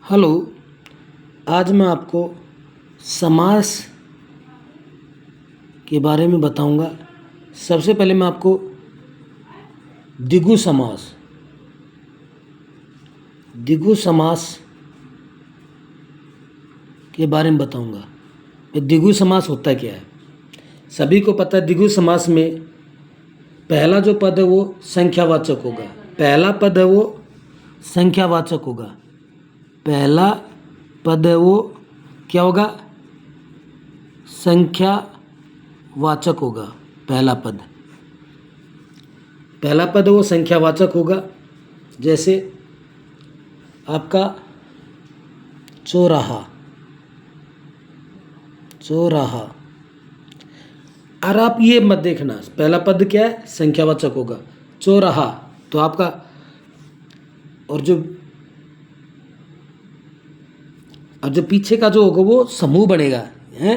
Hello. आज मैं आपको समास के बारे में बताऊंगा। सबसे पहले मैं आपको द्विगु समास द्विगु समास के बारे में बताऊंगा। ये द्विगु समास होता क्या है? सभी को पता है, द्विगु समास में पहला जो पद है वो संख्यावाचक होगा। पहला पद है वो संख्यावाचक होगा। पहला पद है वो क्या होगा? संख्यावाचक होगा। पहला पद वो संख्यावाचक होगा। जैसे आपका चौराहा। और आप ये मत देखना, पहला पद क्या है? संख्यावाचक होगा। चौराहा तो आपका, और जो पीछे का जो होगा वो समूह बनेगा है।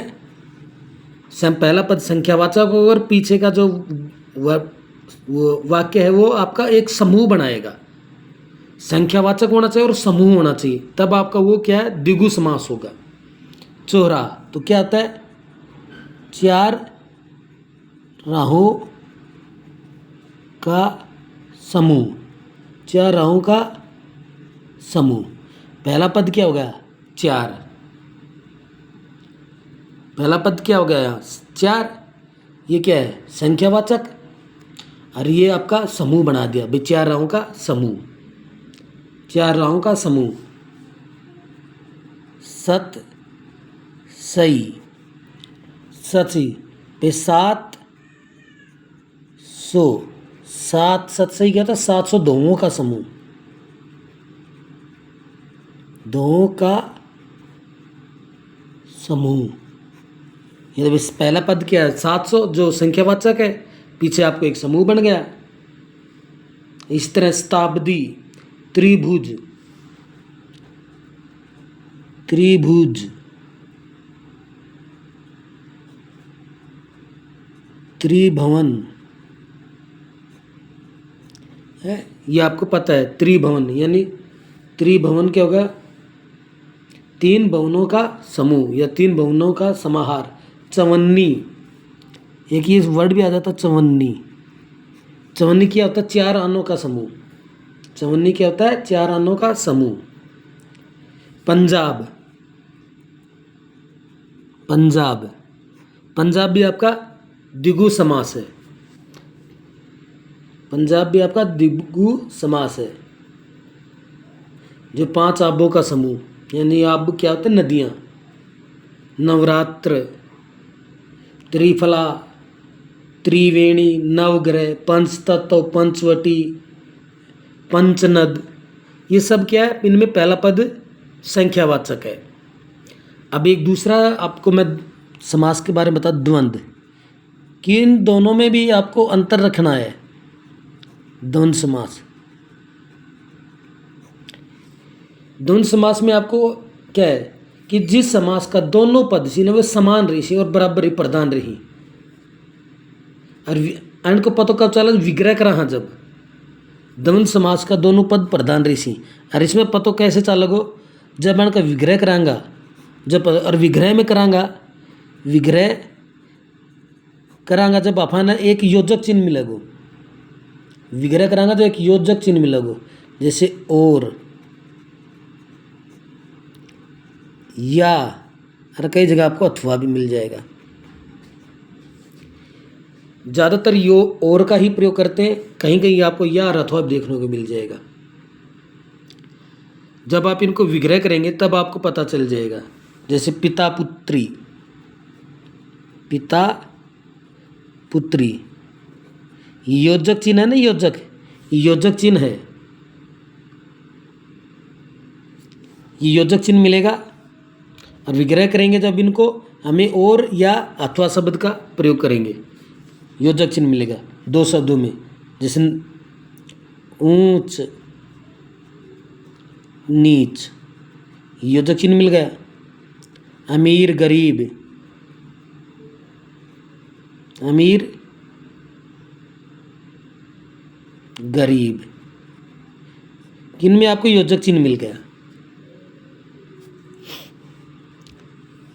पहला पद संख्यावाचक होगा और पीछे का जो वो वाक्य है वो आपका एक समूह बनाएगा। संख्यावाचक होना चाहिए और समूह होना चाहिए, तब आपका वो क्या है? द्विगु समास होगा। चौराहा तो क्या आता है? चार राहों का समूह। चार राहों का समूह। पहला पद क्या हो गया? चार। पहला पद क्या हो गया? चार। ये क्या है? संख्यावाचक। और ये आपका समूह बना दिया भाई, चार राहों का समूह। चार राहों का समूह। सत सई। सची पे 700। सात सत सही क्या था? 700 दोहों का समूह। दोहों का समूह। ये तो पहला पद क्या है? 700 जो संख्यावाचक है, पीछे आपको एक समूह बन गया। इस तरह शताब्दी, त्रिभुज, त्रिभुवन है। ये आपको पता है, त्रिभुवन यानी त्रिभुवन क्या होगा? तीन भवनों का समूह या तीन भवनों का समाहार। चवन्नी, एक ये वर्ड भी आ जाता, चवन्नी। चवन्नी क्या होता है? चार आनों का समूह। चवन्नी क्या होता है? चार आनों का समूह। पंजाब। पंजाब भी आपका द्विगु समास है। पंजाब भी आपका द्विगु समास है। जो पांच आबों का समूह, यानी आब क्या होते हैं? नदियाँ। नवरात्र, त्रिफला, त्रिवेणी, नवग्रह, पंचतत्व, पंचवटी, पंचनद, ये सब क्या है? इनमें पहला पद संख्यावाचक है। अब एक दूसरा आपको मैं समास के बारे में बता, द्वंद्व, कि इन दोनों में भी आपको अंतर रखना है। द्वंद्व समास। द्वंद्व समास में आपको क्या है कि जिस समास का दोनों पद सी वे समान रही और बराबर ही प्रधान रही। और एंड को पता कब चला? विग्रह करा जब द्वंद्व समास का दोनों पद प्रधान ऋषि। और इसमें पतो कैसे चालोगो? जब एंड का विग्रह करांगा, जब और विग्रह में करांगा जब अपन एक योजक चिन्ह मिलेगो। विग्रह करांगा तो एक योजक चिन्ह मिलेगो। जैसे और, या, और कई जगह आपको अथवा भी मिल जाएगा। ज़्यादातर यो और का ही प्रयोग करते हैं, कहीं कहीं आपको या और अथवा भी देखने को मिल जाएगा। जब आप इनको विग्रह करेंगे तब आपको पता चल जाएगा। जैसे पिता पुत्री। पिता पुत्री योजक चिन्ह है ना, योजक चिन्ह है। ये योजक चिन्ह मिलेगा। और विग्रह करेंगे जब इनको, हमें और या अथवा शब्द का प्रयोग करेंगे, योजक चिन्ह मिलेगा दो शब्दों में। जैसे ऊंच नीच, योजक चिन्ह मिल गया। अमीर गरीब, अमीर गरीब, किन में आपको योजक चिन्ह मिल गया।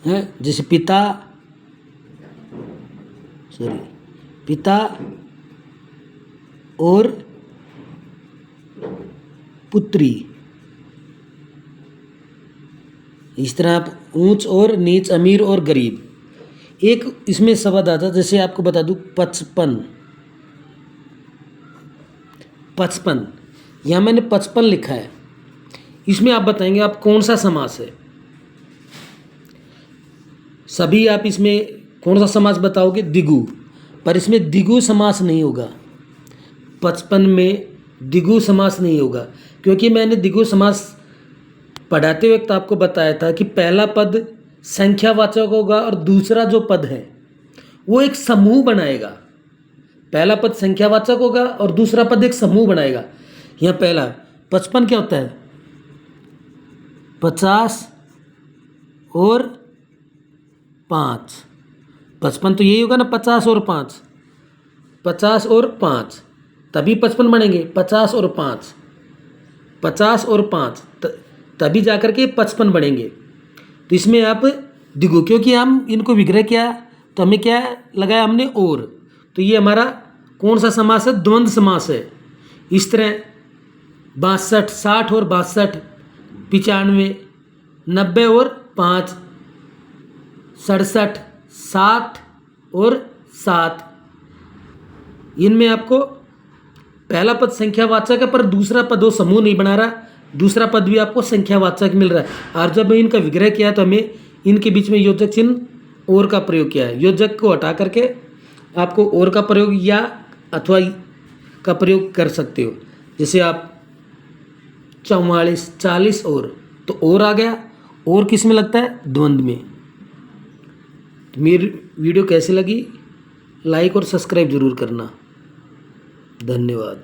हैं, जैसे पिता, सॉरी, पिता और पुत्री। इस तरह आप ऊंच और नीच, अमीर और गरीब। एक इसमें शब्द आता है, जैसे आपको बता दूं 55, 55, यहाँ मैंने 55 लिखा है। इसमें आप बताएंगे आप कौन सा समास है। सभी आप इसमें कौन सा समास बताओगे, द्विगु, पर इसमें द्विगु समास नहीं होगा। 55 में द्विगु समास नहीं होगा, क्योंकि मैंने द्विगु समास पढ़ाते वक्त आपको बताया था कि पहला पद संख्यावाचक होगा और दूसरा जो पद है वो एक समूह बनाएगा। पहला पद संख्यावाचक होगा और दूसरा पद एक समूह बनाएगा। यहाँ पहला 55 क्या होता है, 50 और 5। 55 तो यही होगा ना, 50 और 5, 50 और 5, तभी 55 बनेंगे। 50 और 5, 50 और 5, तभी जाकर के 55 बनेंगे। तो इसमें आप द्विगु, क्योंकि हम इनको विग्रह किया तो हमें क्या लगाया हमने और, तो ये हमारा कौन सा समास है, द्वंद्व समास है। इस तरह 62, 60 और 62, 95, 90 और 5, 67, 60 और 7। इनमें आपको पहला पद संख्यावाचक है पर दूसरा पद वो समूह नहीं बना रहा, दूसरा पद भी आपको संख्यावाचक मिल रहा है। और जब इनका विग्रह किया तो हमें इनके बीच में योजक चिन्ह और का प्रयोग किया है। योजक को हटा करके आपको और का प्रयोग या अथवा का प्रयोग कर सकते हो। जैसे आप 44, 40 और आ गया, और किस में लगता है, द्वंद्व में। तो मेरी वीडियो कैसी लगी, लाइक और सब्सक्राइब जरूर करना। धन्यवाद।